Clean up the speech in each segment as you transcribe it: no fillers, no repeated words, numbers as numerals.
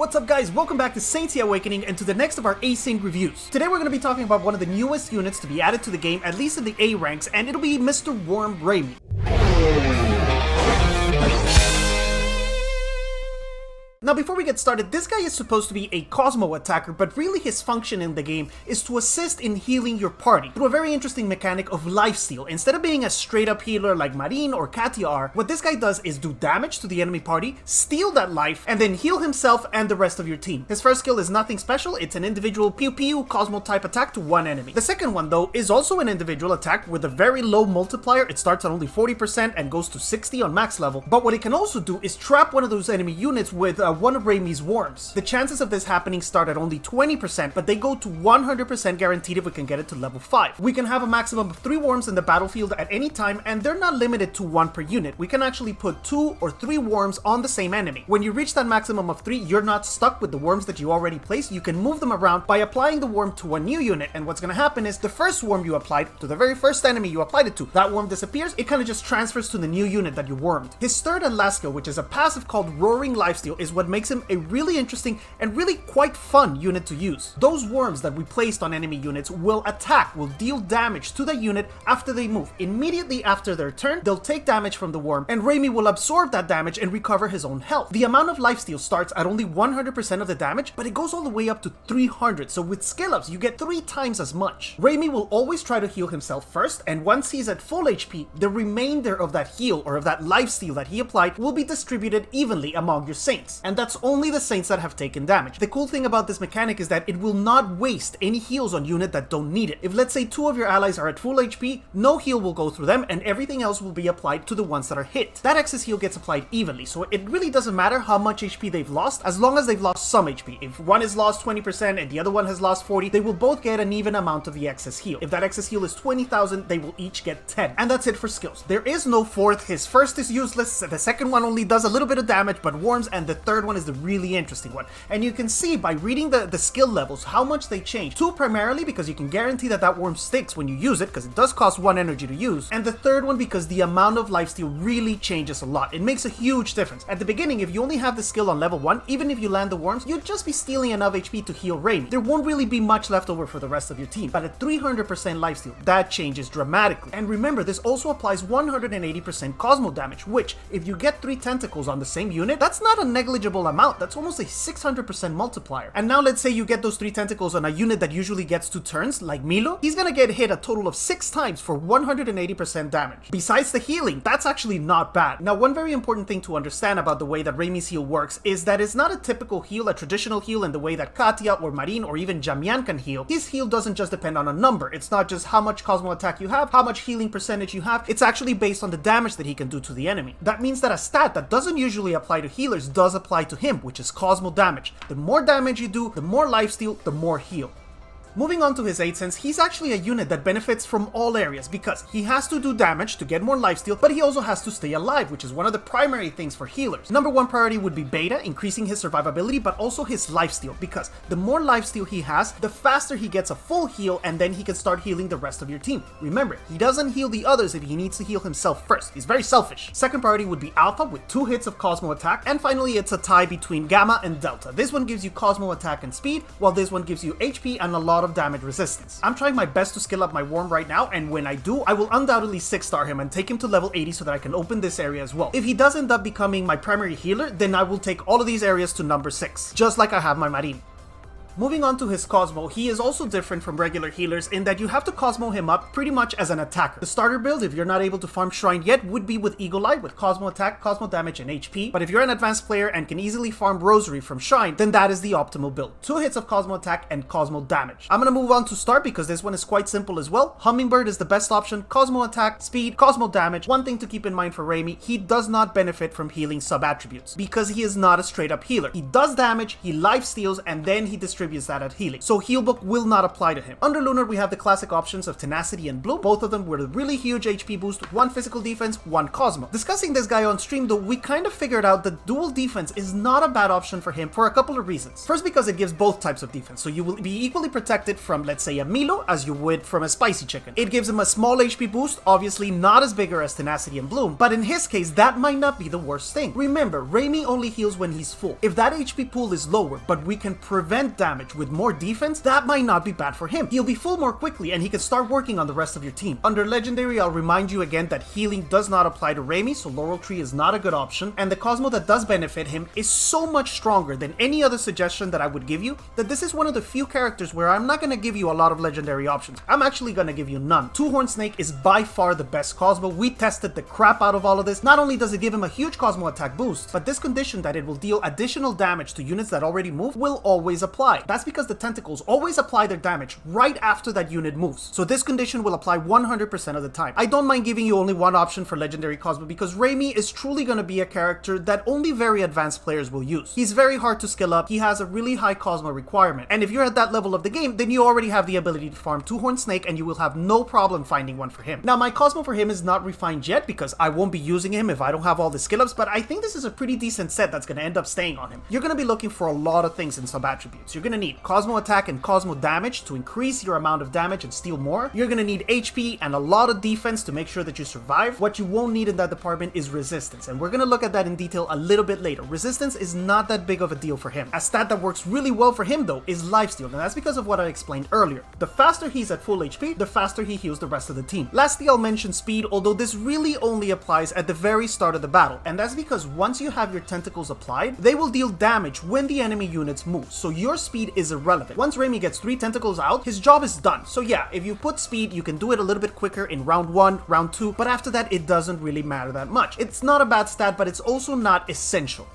What's up guys, welcome back to Seiya Awakening and to the next of our async reviews. Today we're going to be talking about one of the newest units to be added to the game, at least in the A ranks, and it'll be Mr. Worm RAIMI. Now before we get started, this guy is supposed to be a Cosmo attacker, but really his function in the game is to assist in healing your party through a very interesting mechanic of lifesteal. Instead of being a straight up healer like Marine or Katia are, what this guy does is do damage to the enemy party, steal that life, and then heal himself and the rest of your team. His first skill is nothing special, it's an individual pew pew Cosmo type attack to one enemy. The second one though is also an individual attack with a very low multiplier. It starts at only 40% and goes to 60 on max level, but what it can also do is trap one of those enemy units with one of RAIMI's worms. The chances of this happening start at only 20%, but they go to 100% guaranteed if we can get it to level 5. We can have a maximum of 3 worms in the battlefield at any time, and they're not limited to 1 per unit. We can actually put 2 or 3 worms on the same enemy. When you reach that maximum of 3, you're not stuck with the worms that you already placed. You can move them around by applying the worm to a new unit, and what's going to happen is the first worm you applied to the very first enemy you applied it to, that worm disappears. It kind of just transfers to the new unit that you wormed. His third and last skill, which is a passive called Roaring Lifesteal, is what makes him a really interesting and really quite fun unit to use. Those worms that we placed on enemy units will attack, will deal damage to the unit after they move. Immediately after their turn, they'll take damage from the worm, and RAIMI will absorb that damage and recover his own health. The amount of lifesteal starts at only 100% of the damage, but it goes all the way up to 300, so with skill ups you get 3 times as much. RAIMI will always try to heal himself first, and once he's at full HP, the remainder of that heal or of that lifesteal that he applied will be distributed evenly among your saints, and that's only the saints that have taken damage. The cool thing about this mechanic is that it will not waste any heals on unit that don't need it. If let's say 2 of your allies are at full HP, no heal will go through them and everything else will be applied to the ones that are hit. That excess heal gets applied evenly, so it really doesn't matter how much HP they've lost as long as they've lost some HP. If one has lost 20% and the other one has lost 40, they will both get an even amount of the excess heal. If that excess heal is 20,000, they will each get 10. And that's it for skills. There is no fourth. His first is useless, the second one only does a little bit of damage but warms, and the third one is the really interesting one. And you can see by reading the skill levels how much they change. 2 primarily because you can guarantee that that worm sticks when you use it, because it does cost 1 energy to use, and the third one because the amount of lifesteal really changes a lot. It makes a huge difference. At the beginning, if you only have the skill on level 1, even if you land the worms, you'd just be stealing enough HP to heal RAIMI. There won't really be much left over for the rest of your team, but at 300% lifesteal, that changes dramatically. And remember, this also applies 180% Cosmo damage, which, if you get 3 tentacles on the same unit, that's not a negligible amount. That's almost a 600% multiplier. And now let's say you get those 3 tentacles on a unit that usually gets 2 turns, like Milo. He's gonna get hit a total of 6 times for 180% damage. Besides the healing, that's actually not bad. Now, one very important thing to understand about the way that RAIMI's heal works is that it's not a typical heal, a traditional heal in the way that Katia or Marine or even Jamian can heal. His heal doesn't just depend on a number. It's not just how much Cosmo attack you have, how much healing percentage you have. It's actually based on the damage that he can do to the enemy. That means that a stat that doesn't usually apply to healers does apply to him, which is Cosmo damage. The more damage you do, the more lifesteal, the more heal. Moving on to his 8th sense, he's actually a unit that benefits from all areas because he has to do damage to get more lifesteal, but he also has to stay alive, which is one of the primary things for healers. Number 1 priority would be beta, increasing his survivability, but also his lifesteal, because the more lifesteal he has, the faster he gets a full heal, and then he can start healing the rest of your team. Remember, he doesn't heal the others if he needs to heal himself first. He's very selfish. Second priority would be alpha with 2 hits of Cosmo attack, and finally it's a tie between gamma and delta. This one gives you Cosmo attack and speed, while this one gives you HP and a lot of damage resistance. I'm trying my best to skill up my worm right now, and when I do, I will undoubtedly 6-star him and take him to level 80 so that I can open this area as well. If he does end up becoming my primary healer, then I will take all of these areas to number 6, just like I have my Marine. Moving on to his Cosmo, he is also different from regular healers in that you have to Cosmo him up pretty much as an attacker. The starter build, if you're not able to farm Shrine yet, would be with Eagle Eye with Cosmo attack, Cosmo damage, and HP. But if you're an advanced player and can easily farm Rosary from Shrine, then that is the optimal build. 2 hits of Cosmo attack and Cosmo damage. I'm gonna move on to start because this one is quite simple as well. Hummingbird is the best option. Cosmo attack, speed, Cosmo damage. One thing to keep in mind for RAIMI, he does not benefit from healing sub-attributes because he is not a straight up healer. He does damage, he life steals, and then he distributes attributes that at healing, so Heal Book will not apply to him. Under Lunar, we have the classic options of Tenacity and Bloom, both of them with a really huge HP boost, 1 physical defense, 1 Cosmo. Discussing this guy on stream though, we kind of figured out that dual defense is not a bad option for him for a couple of reasons. First, because it gives both types of defense, so you will be equally protected from, let's say, a Milo as you would from a Spicy Chicken. It gives him a small HP boost, obviously not as bigger as Tenacity and Bloom, but in his case, that might not be the worst thing. Remember, RAIMI only heals when he's full. If that HP pool is lower, but we can prevent damage with more defense, that might not be bad for him. He'll be full more quickly and he can start working on the rest of your team. Under Legendary, I'll remind you again that healing does not apply to RAIMI, so Laurel Tree is not a good option, and the Cosmo that does benefit him is so much stronger than any other suggestion that I would give you that this is one of the few characters where I'm not going to give you a lot of legendary options. I'm actually going to give you none. Two-Horn Snake is by far the best Cosmo. We tested the crap out of all of this. Not only does it give him a huge Cosmo attack boost, but this condition that it will deal additional damage to units that already move will always apply. That's because the tentacles always apply their damage right after that unit moves, so this condition will apply 100% of the time. I don't mind giving you only one option for legendary Cosmo because RAIMI is truly going to be a character that only very advanced players will use. He's very hard to skill up, he has a really high Cosmo requirement, and if you're at that level of the game, then you already have the ability to farm Two-Horn Snake and you will have no problem finding one for him. Now, my Cosmo for him is not refined yet because I won't be using him if I don't have all the skill ups, but I think this is a pretty decent set that's going to end up staying on him. You're going to be looking for a lot of things in sub-attributes. You're going to need Cosmo attack and Cosmo damage to increase your amount of damage and steal more. You're going to need HP and a lot of defense to make sure that you survive. What you won't need in that department is resistance, and we're going to look at that in detail a little bit later. Resistance is not that big of a deal for him. A stat that works really well for him though is lifesteal, and that's because of what I explained earlier. The faster he's at full HP, the faster he heals the rest of the team. Lastly, I'll mention speed, although this really only applies at the very start of the battle, and that's because once you have your tentacles applied, they will deal damage when the enemy units move, so your speed is irrelevant. Once RAIMI gets 3 tentacles out, his job is done. So yeah, if you put speed, you can do it a little bit quicker in round 1, round 2, but after that, it doesn't really matter that much. It's not a bad stat, but it's also not essential.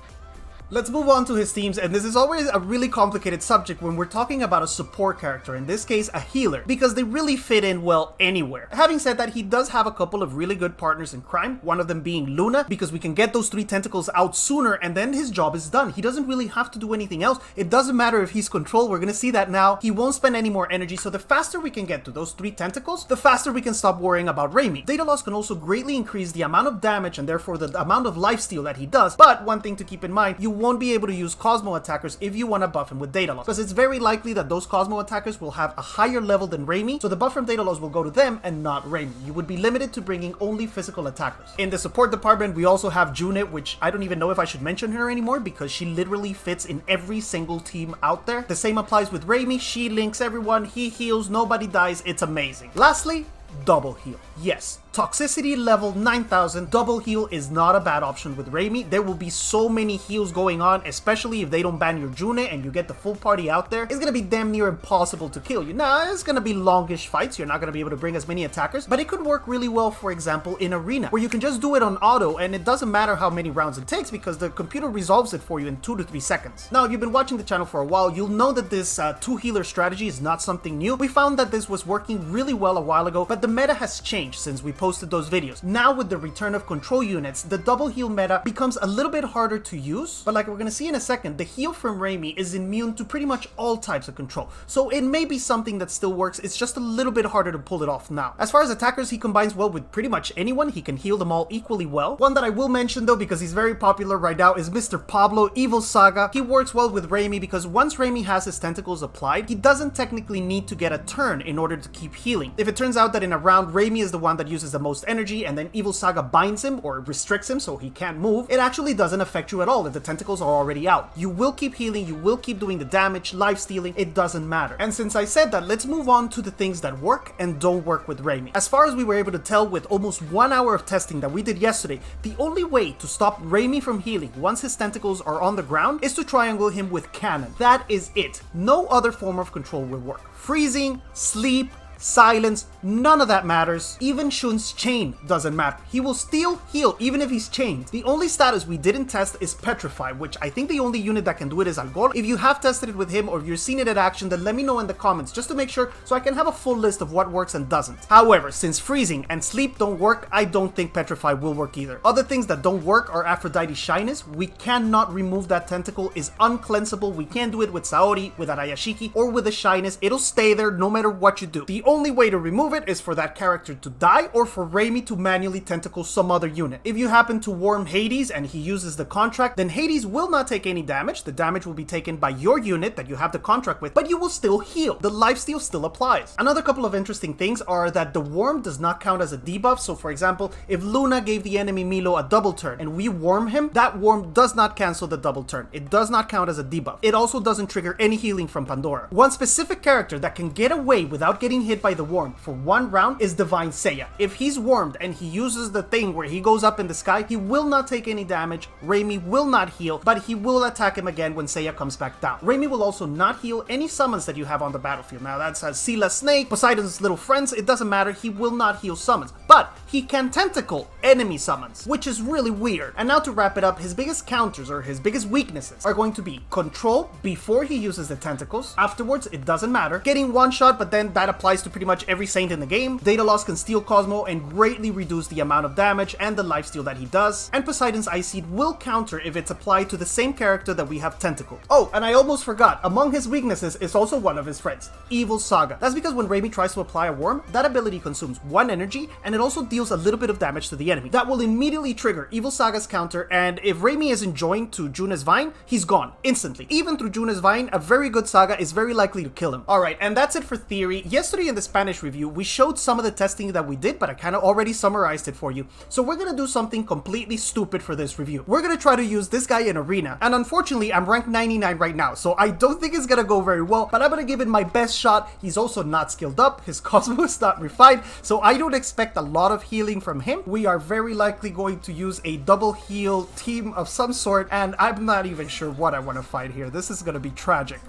Let's move on to his teams, and this is always a really complicated subject when we're talking about a support character, in this case a healer, because they really fit in well anywhere. Having said that, he does have a couple of really good partners in crime, one of them being Luna, because we can get those 3 tentacles out sooner and then his job is done. He doesn't really have to do anything else. It doesn't matter if he's controlled, we're gonna see that now. He won't spend any more energy, so the faster we can get to those 3 tentacles, the faster we can stop worrying about RAIMI. Data loss can also greatly increase the amount of damage and therefore the amount of lifesteal that he does, but one thing to keep in mind, you won't be able to use Cosmo attackers if you want to buff him with data loss, because it's very likely that those Cosmo attackers will have a higher level than RAIMI, so the buff from data loss will go to them and not RAIMI. You would be limited to bringing only physical attackers. In the support department, we also have Junit, which I don't even know if I should mention her anymore because she literally fits in every single team out there. The same applies with RAIMI. She links everyone, he heals, nobody dies, it's amazing. Lastly, double heal. Yes, toxicity level 9000, double heal is not a bad option with RAIMI. There will be so many heals going on, especially if they don't ban your June and you get the full party out there. It's gonna be damn near impossible to kill you. Now, it's gonna be longish fights, you're not gonna be able to bring as many attackers, but it could work really well, for example, in Arena, where you can just do it on auto and it doesn't matter how many rounds it takes because the computer resolves it for you in 2 to 3 seconds. Now, if you've been watching the channel for a while, you'll know that this 2 healer strategy is not something new. We found that this was working really well a while ago, but the meta has changed since we posted those videos. Now with the return of control units, the double heal meta becomes a little bit harder to use, but like we're gonna see in a second, the heal from RAIMI is immune to pretty much all types of control, so it may be something that still works, it's just a little bit harder to pull it off now. As far as attackers, he combines well with pretty much anyone, he can heal them all equally well. One that I will mention though, because he's very popular right now, is Mr. Pablo, Evil Saga. He works well with RAIMI because once RAIMI has his tentacles applied, he doesn't technically need to get a turn in order to keep healing. If it turns out that in a round RAIMI is the one that uses the most energy and then Evil Saga binds him or restricts him so he can't move, it actually doesn't affect you at all if the tentacles are already out. You will keep healing, you will keep doing the damage, life stealing, it doesn't matter. And since I said that, let's move on to the things that work and don't work with RAIMI. As far as we were able to tell with almost 1 hour of testing that we did yesterday, the only way to stop RAIMI from healing once his tentacles are on the ground is to triangle him with cannon. That is it. No other form of control will work. Freezing, sleep, silence, none of that matters. Even Shun's chain doesn't matter. He will still heal even if he's chained. The only status we didn't test is Petrify, which I think the only unit that can do it is Algor. If you have tested it with him or if you've seen it in action, then let me know in the comments just to make sure so I can have a full list of what works and doesn't. However, since freezing and sleep don't work, I don't think Petrify will work either. Other things that don't work are Aphrodite's shyness. We cannot remove that tentacle, is uncleansable. We can't do it with Saori, with Arayashiki, or with the shyness. It'll stay there no matter what you do. The only way to remove it is for that character to die or for RAIMI to manually tentacle some other unit. If you happen to warm Hades and he uses the contract, then Hades will not take any damage. The damage will be taken by your unit that you have the contract with, but you will still heal. The lifesteal still applies. Another couple of interesting things are that the warm does not count as a debuff. So for example, if Luna gave the enemy Milo a double turn and we warm him, that warm does not cancel the double turn. It does not count as a debuff. It also doesn't trigger any healing from Pandora. One specific character that can get away without getting hit by the warm for one round is Divine Seiya. If he's warmed and he uses the thing where he goes up in the sky, he will not take any damage. RAIMI will not heal, but he will attack him again when Seiya comes back down. RAIMI will also not heal any summons that you have on the battlefield. Now that's Scylla Snake, Poseidon's little friends, it doesn't matter, he will not heal summons, but he can tentacle enemy summons, which is really weird. And now to wrap it up, his biggest counters or his biggest weaknesses are going to be control before he uses the tentacles. Afterwards, it doesn't matter. Getting one shot, but then that applies to pretty much every saint in the game. Data loss can steal Cosmo and greatly reduce the amount of damage and the lifesteal that he does. And Poseidon's Ice Seed will counter if it's applied to the same character that we have tentacled. Oh, and I almost forgot, among his weaknesses is also one of his friends, Evil Saga. That's because when RAIMI tries to apply a worm, that ability consumes 1 energy and it also deals a little bit of damage to the enemy. That will immediately trigger Evil Saga's counter, and if RAIMI is enjoying to Juna's Vine, he's gone instantly. Even through Juna's Vine, a very good Saga is very likely to kill him. Alright, and that's it for theory. Yesterday in the Spanish review, we showed some of the testing that we did, but I kind of already summarized it for you. So we're gonna do something completely stupid for this review. We're gonna try to use this guy in Arena, and unfortunately, I'm ranked 99 right now, so I don't think it's gonna go very well, but I'm gonna give it my best shot. He's also not skilled up, his Cosmo is not refined, so I don't expect a lot of healing from him. We are very likely going to use a double heal team of some sort, and I'm not even sure what I want to fight here. This is gonna be tragic.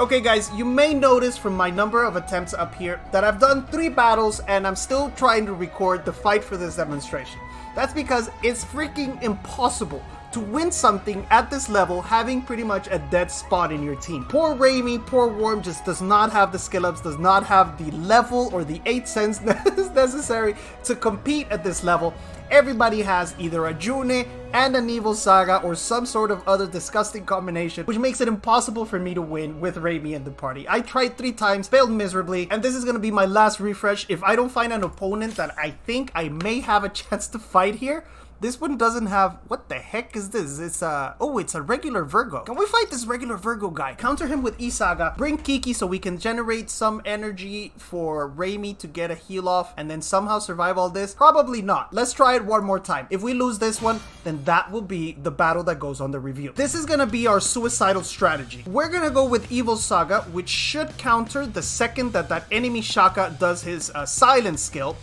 Okay guys, you may notice from my number of attempts up here that I've done 3 battles and I'm still trying to record the fight for this demonstration. That's because it's freaking impossible to win something at this level having pretty much a dead spot in your team. Poor RAIMI, poor Worm just does not have the skill ups, does not have the level or the 8 cents necessary to compete at this level. Everybody has either a June and an Evil Saga or some sort of other disgusting combination, which makes it impossible for me to win with RAIMI in the party. I tried 3 times, failed miserably, and this is gonna be my last refresh. If I don't find an opponent that I think I may have a chance to fight here, this one doesn't have... What the heck is this? It's oh, it's a regular Virgo. Can we fight this regular Virgo guy? Counter him with Isaga. Bring Kiki so we can generate some energy for RAIMI to get a heal off and then somehow survive all this? Probably not. Let's try it one more time. If we lose this one, then that will be the battle that goes on the review. This is gonna be our suicidal strategy. We're gonna go with Evil Saga, which should counter the second that enemy Shaka does his silence skill.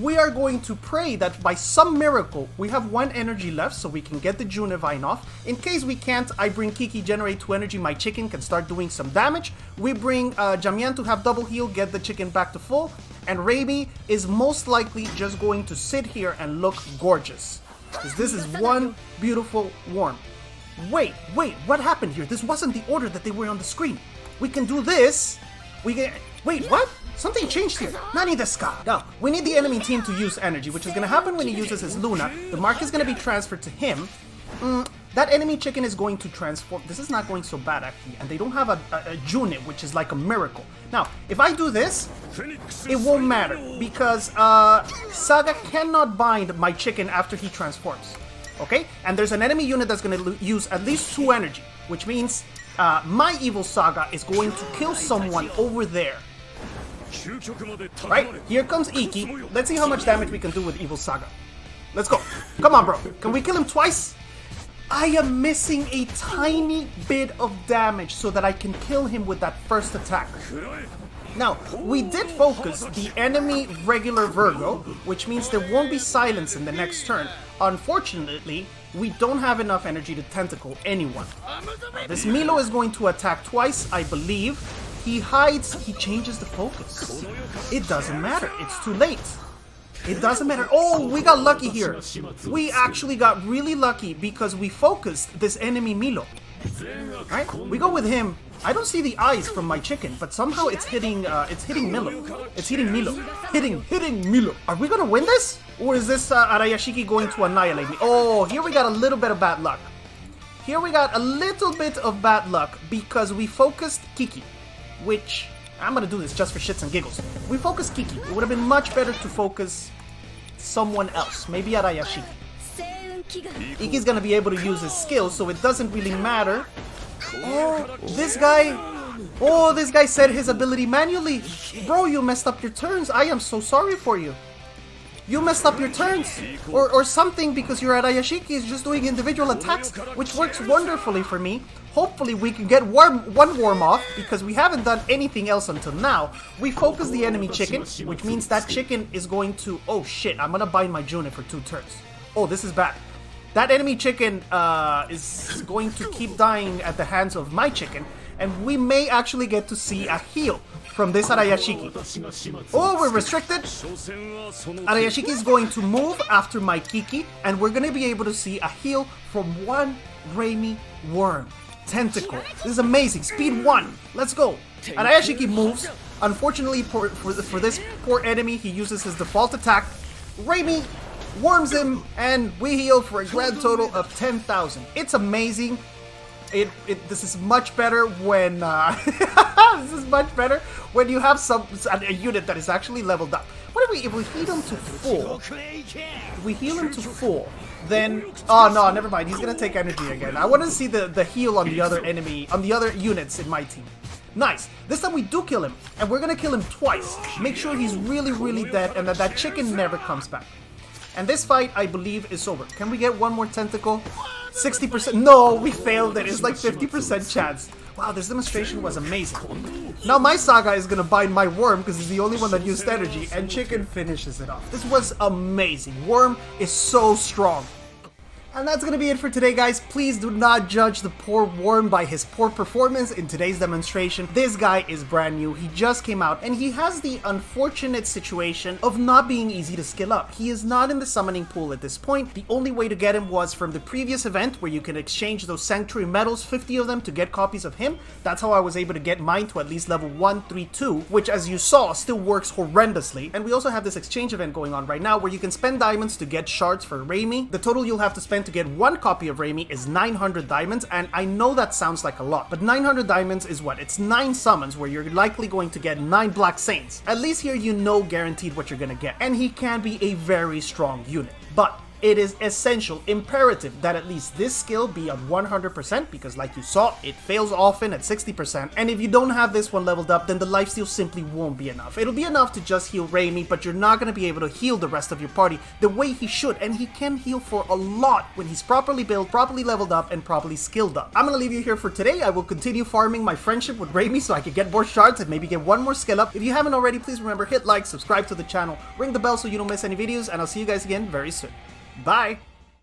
We are going to pray that by some miracle we have 1 energy left so we can get the Junevine off. In case we can't, I bring Kiki, generate 2 energy, my chicken can start doing some damage. We bring Jamian to have double heal, get the chicken back to full, and RAIMI is most likely just going to sit here and look gorgeous. Because this is one beautiful worm. Wait, what happened here? This wasn't the order that they were on the screen. We can do this. We can... Wait, what? Something changed here. Nani desu ka? Now, we need the enemy team to use energy, which is going to happen when he uses his Luna. The mark is going to be transferred to him. That enemy chicken is going to transform. This is not going so bad, actually. And they don't have a June, which is like a miracle. Now, if I do this, it won't matter. Because Saga cannot bind my chicken after he transforms. Okay? And there's an enemy unit that's going to use at least 2 energy. Which means my Evil Saga is going to kill someone over there. Right, here comes Iki. Let's see how much damage we can do with Evil Saga. Let's go. Come on, bro. Can we kill him twice? I am missing a tiny bit of damage so that I can kill him with that first attack. Now, we did focus the enemy regular Virgo, which means there won't be silence in the next turn. Unfortunately, we don't have enough energy to tentacle anyone. This Milo is going to attack twice, I believe. he hides, he changes the focus. It doesn't matter, it's too late. It doesn't matter. Oh, we got lucky here. We actually got really lucky because we focused this enemy Milo. Right? We go with him. I don't see the eyes from my chicken, but somehow it's hitting Milo. It's hitting Milo. Hitting Milo. Are we gonna win this? Or is this Arayashiki going to annihilate me? Oh, here we got a little bit of bad luck. Here we got a little bit of bad luck because we focused Kiki, which I'm gonna do this just for shits and giggles. We focused Kiki. It would have been much better to focus someone else, maybe Arayashiki. Iki's gonna be able to use his skills, so it doesn't really matter. Oh, this guy said his ability manually. Bro, you messed up your turns. I am so sorry for you. You messed up your turns. Or something, because your Arayashiki is just doing individual attacks, which works wonderfully for me. Hopefully we can get one worm off, because we haven't done anything else until now. We focus the enemy chicken, which means that chicken is going to... Oh shit, I'm gonna bind my Junin for 2 turns. Oh, this is bad. That enemy chicken is going to keep dying at the hands of my chicken, and we may actually get to see a heal from this Arayashiki. Oh, we're restricted. Arayashiki is going to move after my Kiki, and we're going to be able to see a heal from one RAIMI worm. Tentacle. This is amazing. Speed 1. Let's go. Arayashiki moves. Unfortunately for this poor enemy, he uses his default attack. RAIMI worms him, and we heal for a grand total of 10,000. It's amazing. This is much better when this is much better when you have a unit that is actually leveled up. What if we heal him to full? If we heal him to full, then oh no, never mind. He's gonna take energy again. I want to see the heal on the other enemy, on the other units in my team. Nice. This time we do kill him, and we're gonna kill him twice. Make sure he's really dead, and that chicken never comes back. And this fight, I believe, is over. Can we get one more tentacle? 60%. No, we failed it. It's like 50% chance. Wow, this demonstration was amazing. Now my Saga is gonna bind my worm because he's the only one that used energy, and chicken finishes it off. This was amazing. Worm is so strong. And that's gonna be it for today, guys. Please do not judge the poor worm by his poor performance in today's demonstration. This guy is brand new. He just came out, and he has the unfortunate situation of not being easy to skill up. He is not in the summoning pool at this point. The only way to get him was from the previous event, where you can exchange those sanctuary medals, 50 of them, to get copies of him. That's how I was able to get mine to at least level 132, which, as you saw, still works horrendously. And we also have this exchange event going on right now, where you can spend diamonds to get shards for RAIMI. The total you'll have to spend to get one copy of RAIMI is 900 diamonds, and I know that sounds like a lot, but 900 diamonds is what? It's 9 summons, where you're likely going to get 9 Black Saints. At least here you know guaranteed what you're gonna get, and he can be a very strong unit. But it is essential, imperative, that at least this skill be at 100%, because like you saw, it fails often at 60%, and if you don't have this one leveled up, then the lifesteal simply won't be enough. It'll be enough to just heal RAIMI, but you're not going to be able to heal the rest of your party the way he should, and he can heal for a lot when he's properly built, properly leveled up, and properly skilled up. I'm going to leave you here for today. I will continue farming my friendship with RAIMI so I can get more shards and maybe get one more skill up. If you haven't already, please remember, hit like, subscribe to the channel, ring the bell so you don't miss any videos, and I'll see you guys again very soon. Bye!